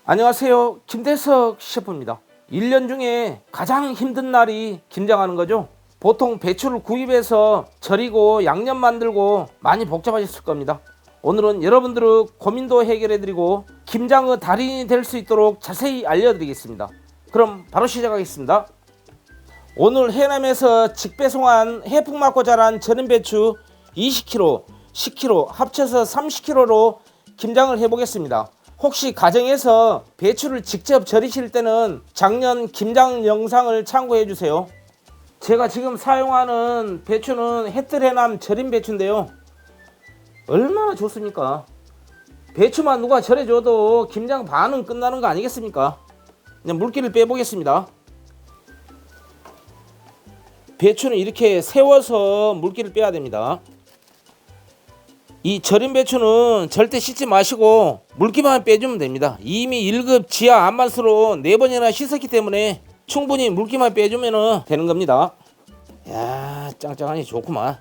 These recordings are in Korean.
안녕하세요. 김대석 셰프입니다. 1년 중에 가장 힘든 날이 김장하는 거죠. 보통 배추를 구입해서 절이고 양념 만들고 많이 복잡하셨을 겁니다. 오늘은 여러분들의 고민도 해결해드리고 김장의 달인이 될 수 있도록 자세히 알려드리겠습니다. 그럼 바로 시작하겠습니다. 오늘 해남에서 직배송한 해풍 맞고 자란 절인 배추 20kg, 10kg 합쳐서 30kg로 김장을 해보겠습니다. 혹시 가정에서 배추를 직접 절이실 때는 작년 김장 영상을 참고해 주세요. 제가 지금 사용하는 배추는 햇뜰해남 절인 배추인데요, 얼마나 좋습니까? 배추만 누가 절여줘도 김장 반은 끝나는 거 아니겠습니까? 그냥 물기를 빼보겠습니다. 배추는 이렇게 세워서 물기를 빼야 됩니다. 이 절인 배추는 절대 씻지 마시고 물기만 빼주면 됩니다. 이미 1급 지하 안반수로 4번이나 씻었기 때문에 충분히 물기만 빼주면 되는 겁니다. 야, 짱짱하니 좋구만.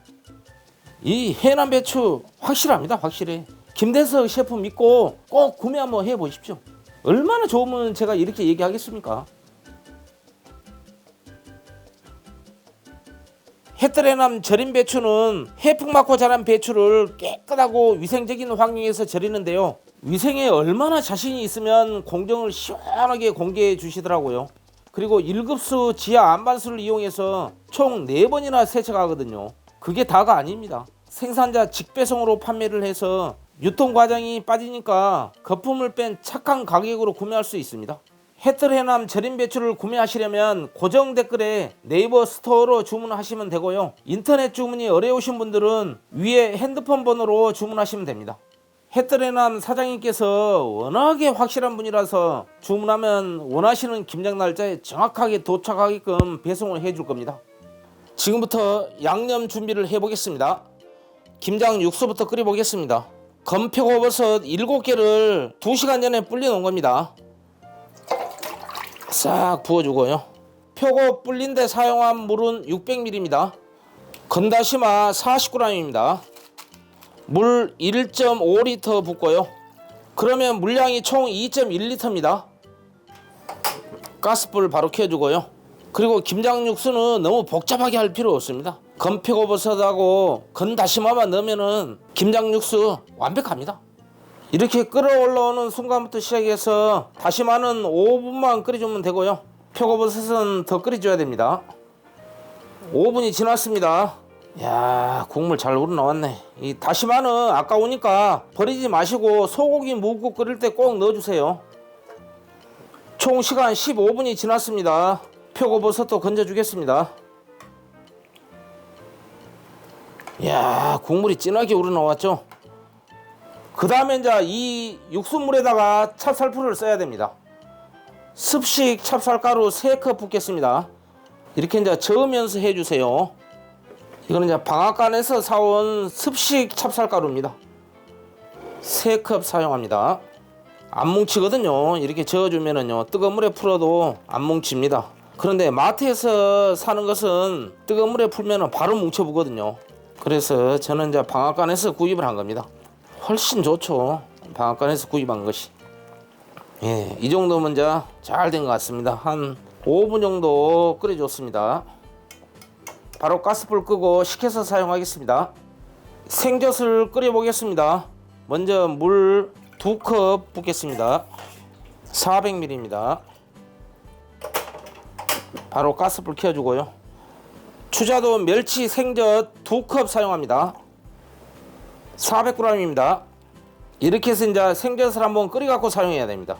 이 해남 배추 확실합니다. 확실해. 김대석 셰프 믿고 꼭 구매 한번 해보십시오. 얼마나 좋으면 제가 이렇게 얘기하겠습니까? 햇뜰해남 절인 배추는 해풍 맞고 자란 배추를 깨끗하고 위생적인 환경에서 절이는데요, 위생에 얼마나 자신이 있으면 공정을 시원하게 공개해 주시더라고요. 그리고 1급수 지하 안반수를 이용해서 총 4번이나 세척하거든요. 그게 다가 아닙니다. 생산자 직배송으로 판매를 해서 유통 과정이 빠지니까 거품을 뺀 착한 가격으로 구매할 수 있습니다. 햇뜰해남 절인 배추를 구매하시려면 고정 댓글에 네이버 스토어로 주문하시면 되고요, 인터넷 주문이 어려우신 분들은 위에 핸드폰 번호로 주문하시면 됩니다. 햇뜰해남 사장님께서 워낙에 확실한 분이라서 주문하면 원하시는 김장 날짜에 정확하게 도착하게끔 배송을 해줄 겁니다. 지금부터 양념 준비를 해보겠습니다. 김장 육수부터 끓여보겠습니다. 건표고버섯 7개를 2시간 전에 불려 놓은 겁니다. 싹 부어주고요. 표고 불린 데 사용한 물은 600ml입니다. 건다시마 40g입니다. 물 1.5L 붓고요. 그러면 물량이 총 2.1L입니다. 가스불 바로 켜주고요. 그리고 김장 육수는 너무 복잡하게 할 필요 없습니다. 건표고버섯하고 건다시마만 넣으면 김장 육수 완벽합니다. 이렇게 끓어 올라오는 순간부터 시작해서 다시마는 5분만 끓여주면 되고요, 표고버섯은 더 끓여줘야 됩니다. 5분이 지났습니다. 야, 국물 잘 우러나왔네. 이 다시마는 아까우니까 버리지 마시고 소고기 묵고 끓일 때 꼭 넣어주세요. 총 시간 15분이 지났습니다. 표고버섯도 건져주겠습니다. 야, 국물이 진하게 우러나왔죠. 그 다음에 이제 이 육수물에다가 찹쌀풀을 써야 됩니다. 습식 찹쌀가루 3컵 붓겠습니다. 이렇게 이제 저으면서 해주세요. 이거는 이제 방앗간에서 사온 습식 찹쌀가루입니다. 3컵 사용합니다. 안 뭉치거든요. 이렇게 저어주면은요, 뜨거운 물에 풀어도 안 뭉칩니다. 그런데 마트에서 사는 것은 뜨거운 물에 풀면은 바로 뭉쳐보거든요. 그래서 저는 이제 방앗간에서 구입을 한 겁니다. 훨씬 좋죠, 방앗간에서 구입한 것이. 예, 이 정도면 이제 잘 된 것 같습니다. 한 5분 정도 끓여줬습니다. 바로 가스불 끄고 식혀서 사용하겠습니다. 생젓을 끓여 보겠습니다. 먼저 물 2컵 붓겠습니다. 400ml입니다. 바로 가스불 켜주고요. 추자도 멸치 생젓 2컵 사용합니다. 400g입니다. 이렇게 해서 이제 생젓을 한번 끓여갖고 사용해야 됩니다.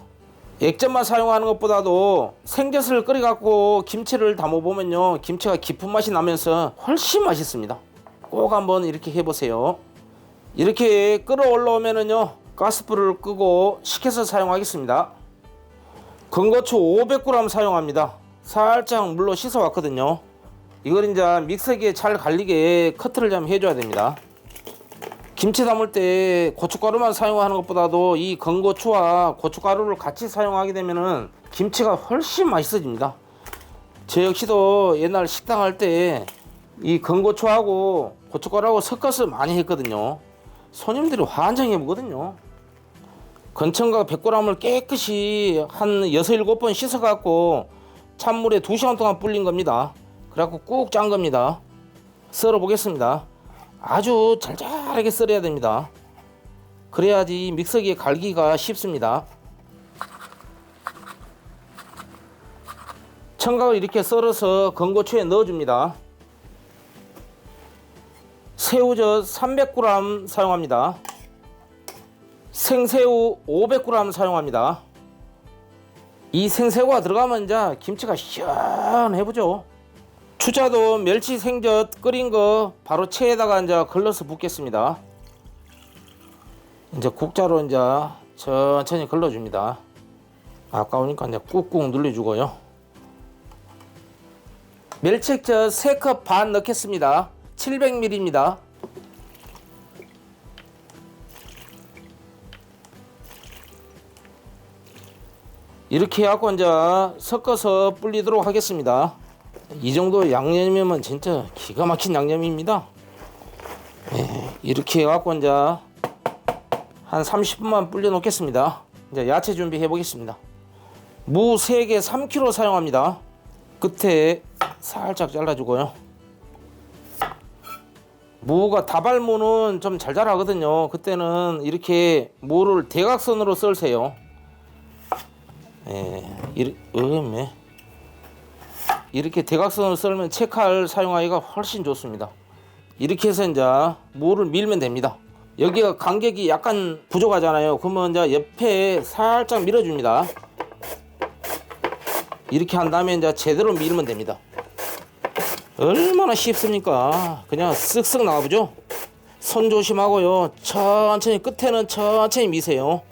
액젓만 사용하는 것보다도 생젓을 끓여갖고 김치를 담아보면요, 김치가 깊은 맛이 나면서 훨씬 맛있습니다. 꼭 한번 이렇게 해보세요. 이렇게 끓어 올라오면은요, 가스불을 끄고 식혀서 사용하겠습니다. 건고추 500g 사용합니다. 살짝 물로 씻어 왔거든요. 이걸 이제 믹서기에 잘 갈리게 커트를 좀 해줘야 됩니다. 김치 담을 때 고춧가루만 사용하는 것보다도 이 건고추와 고춧가루를 같이 사용하게 되면은 김치가 훨씬 맛있어집니다. 저 역시도 옛날 식당 할 때 이 건고추하고 고춧가루하고 섞어서 많이 했거든요. 손님들이 환장해 보거든요. 건청각 100g을 깨끗이 한 6, 7번 씻어 갖고 찬물에 2시간 동안 불린 겁니다. 그래갖고 꾹 짠 겁니다. 썰어 보겠습니다. 아주 잘잘하게 썰어야 됩니다. 그래야지 믹서기에 갈기가 쉽습니다. 청각을 이렇게 썰어서 건고추에 넣어줍니다. 새우젓 300g 사용합니다. 생새우 500g 사용합니다. 이 생새우가 들어가면 이제 김치가 시원해보죠. 추자도 멸치 생젓 끓인 거 바로 체에다가 이제 걸러서 붓겠습니다. 이제 국자로 이제 천천히 걸러줍니다. 아까우니까 이제 꾹꾹 눌러주고요. 멸치액젓 3컵 반 넣겠습니다. 700ml입니다. 이렇게 해갖고 이제 섞어서 불리도록 하겠습니다. 이 정도 양념이면 진짜 기가 막힌 양념입니다. 이렇게 해갖고 이제 한 30분만 불려 놓겠습니다. 이제 야채 준비해 보겠습니다. 무 3개 3kg 사용합니다. 끝에 살짝 잘라주고요. 무가 다발무는 좀 잘 자라거든요. 그때는 이렇게 무를 대각선으로 썰세요. 이렇게 대각선으로 썰면 채칼 사용하기가 훨씬 좋습니다. 이렇게 해서 이제 무를 밀면 됩니다. 여기가 간격이 약간 부족하잖아요. 그러면 이제 옆에 살짝 밀어줍니다. 이렇게 한 다음에 이제 제대로 밀면 됩니다. 얼마나 쉽습니까? 그냥 쓱쓱 나와보죠. 손 조심하고요. 천천히 끝에는 천천히 미세요.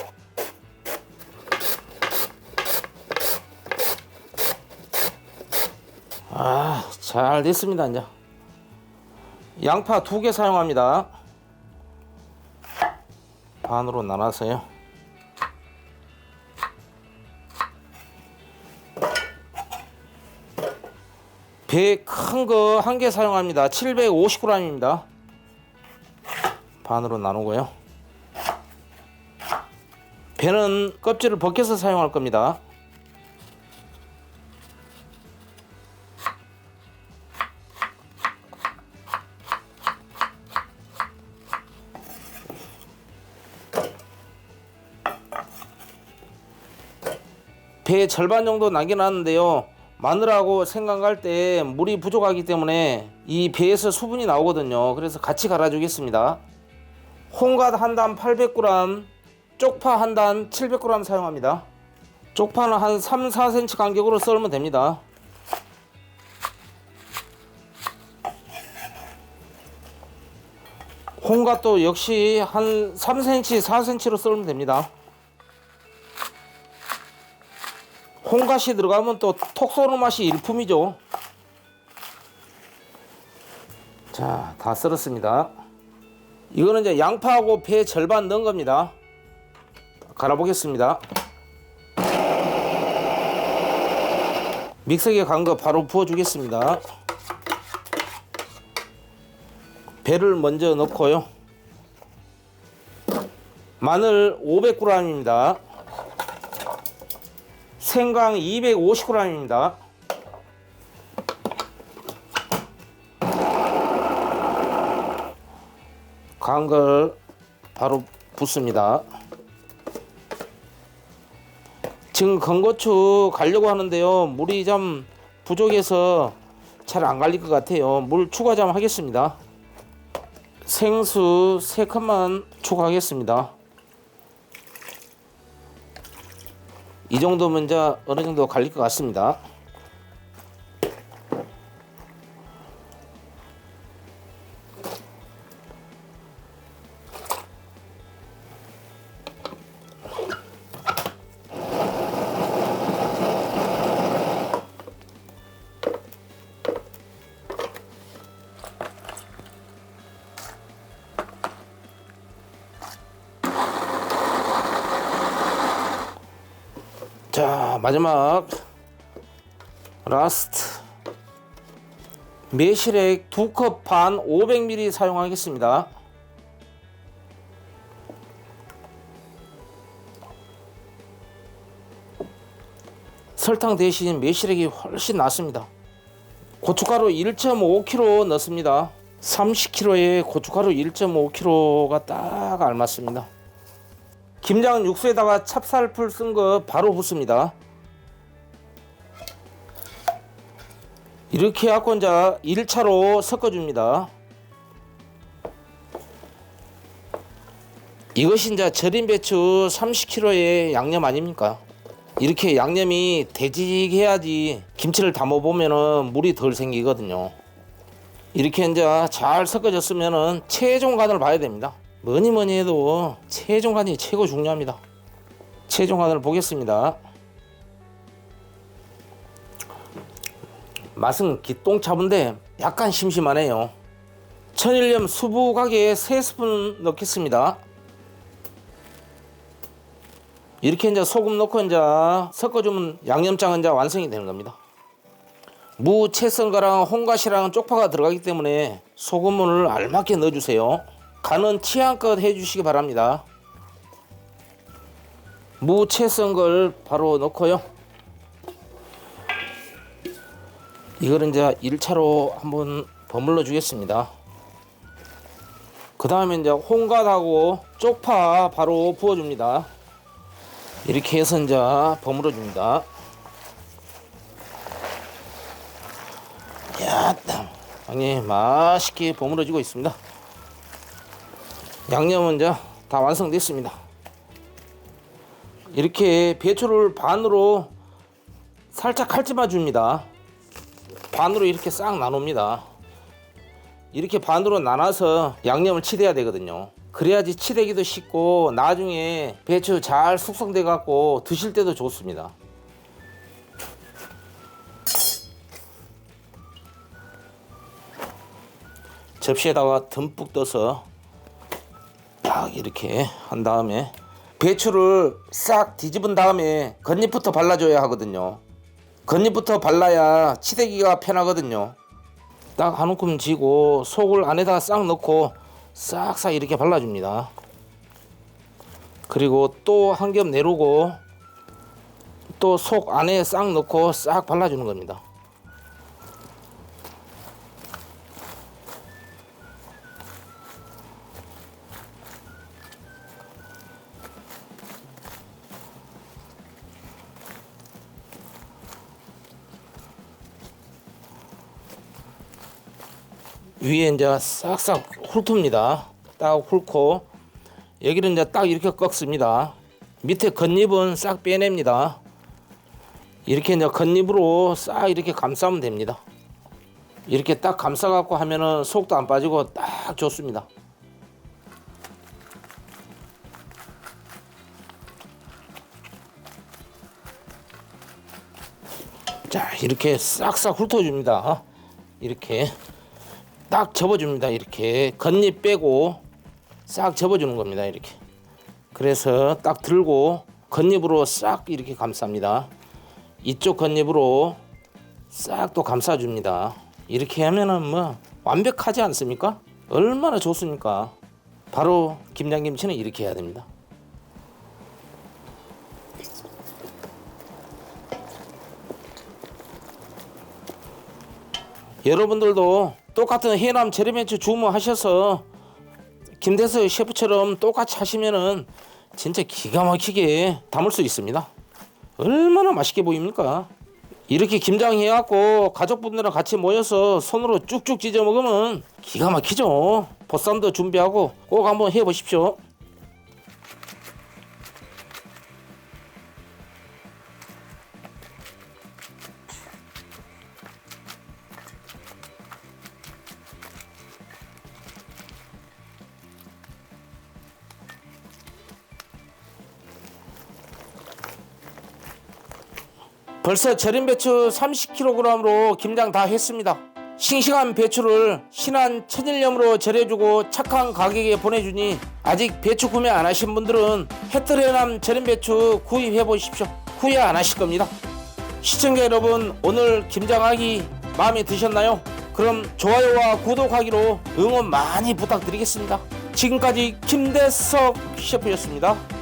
잘 됐습니다. 이제 양파 2개 사용합니다. 반으로 나눠서요. 배 큰 거 1개 사용합니다. 750g입니다. 반으로 나누고요. 배는 껍질을 벗겨서 사용할 겁니다. 배 절반 정도 남겨놨는데요. 마늘하고 생강갈 때 물이 부족하기 때문에 이 배에서 수분이 나오거든요. 그래서 같이 갈아주겠습니다. 홍갓 한 단 800g, 쪽파 한 단 700g 사용합니다. 쪽파는 한 3, 4cm 간격으로 썰면 됩니다. 홍갓도 역시 한 3cm, 4cm로 썰면 됩니다. 홍갓이 들어가면 또 톡 쏘는 맛이 일품이죠. 자, 다 썰었습니다. 이거는 이제 양파하고 배 절반 넣은 겁니다. 갈아보겠습니다. 믹서기에 간 거 바로 부어주겠습니다. 배를 먼저 넣고요. 마늘 500g입니다. 생강 250g입니다. 간 걸 바로 붓습니다. 지금 건고추 갈려고 하는데요. 물이 좀 부족해서 잘 안 갈릴 것 같아요. 물 추가 좀 하겠습니다. 생수 3컵만 추가하겠습니다. 이 정도면 이제 어느 정도 갈릴 것 같습니다. 자, 마지막 라스트 매실액 2컵 반 500ml 사용하겠습니다. 설탕 대신 매실액이 훨씬 낫습니다. 고춧가루 1.5kg 넣습니다. 30kg에 고춧가루 1.5kg가 딱 알맞습니다. 김장 육수에다가 찹쌀풀 쓴 거 바로 붓습니다. 이렇게 해갖고 이제 1차로 섞어줍니다. 이것이 이제 절인 배추 30kg의 양념 아닙니까? 이렇게 양념이 되직해야지 김치를 담아보면은 물이 덜 생기거든요. 이렇게 이제 잘 섞어졌으면은 최종 간을 봐야 됩니다. 뭐니 해도 최종 간이 최고 중요합니다. 최종 간을 보겠습니다. 맛은 기똥차분데 약간 심심하네요. 천일염 수북하게 3스푼 넣겠습니다. 이렇게 이제 소금 넣고 이제 섞어주면 양념장은 이제 완성이 되는 겁니다. 무, 채썬가랑 홍가시랑 쪽파가 들어가기 때문에 소금을 알맞게 넣어주세요. 간은 취향껏 해주시기 바랍니다. 무, 채썬걸 바로 넣고요. 이걸 이제 1차로 한번 버물러 주겠습니다. 그 다음에 이제 홍갓하고 쪽파 바로 부어줍니다. 이렇게 해서 이제 버무려 줍니다. 야, 양념이 맛있게 버무려지고 있습니다. 양념은 이제 다 완성됐습니다. 이렇게 배추를 반으로 살짝 칼집어 줍니다. 반으로 이렇게 싹 나눕니다. 이렇게 반으로 나눠서 양념을 치대야 되거든요. 그래야지 치대기도 쉽고 나중에 배추 잘 숙성돼 갖고 드실 때도 좋습니다. 접시에다가 듬뿍 떠서 딱 이렇게 한 다음에 배추를 싹 뒤집은 다음에 겉잎부터 발라줘야 하거든요. 겉잎부터 발라야 치대기가 편하거든요. 딱 한 움큼 쥐고 속을 안에다가 싹 넣고 싹싹 이렇게 발라줍니다. 그리고 또 한 겹 내리고 또 속 안에 싹 넣고 싹 발라주는 겁니다. 위에 이제 싹싹 훑습니다. 딱 훑고 여기를 이제 딱 이렇게 꺾습니다. 밑에 겉잎은 싹 빼냅니다. 이렇게 이제 겉잎으로 싹 이렇게 감싸면 됩니다. 이렇게 딱 감싸 갖고 하면은 속도 안 빠지고 딱 좋습니다. 자, 이렇게 싹싹 훑어줍니다. 이렇게 딱 접어줍니다. 이렇게 겉잎 빼고 싹 접어주는 겁니다. 이렇게 그래서 딱 들고 겉잎으로 싹 이렇게 감쌉니다. 이쪽 겉잎으로 싹 또 감싸줍니다. 이렇게 하면은 뭐 완벽하지 않습니까? 얼마나 좋습니까? 바로 김장김치는 이렇게 해야 됩니다. 여러분들도 똑같은 해남 절임배추 주문하셔서 김대수 셰프처럼 똑같이 하시면은 진짜 기가 막히게 담을 수 있습니다. 얼마나 맛있게 보입니까? 이렇게 김장해갖고 가족분들이랑 같이 모여서 손으로 쭉쭉 찢어 먹으면 기가 막히죠. 보쌈도 준비하고 꼭 한번 해보십시오. 벌써 절인 배추 30kg으로 김장 다 했습니다. 싱싱한 배추를 신한 천일염으로 절여주고 착한 가격에 보내주니 아직 배추 구매 안 하신 분들은 햇뜰해남 절인 배추 구입해 보십시오. 후회 안 하실 겁니다. 시청자 여러분, 오늘 김장하기 마음에 드셨나요? 그럼 좋아요와 구독하기로 응원 많이 부탁드리겠습니다. 지금까지 김대석 셰프였습니다.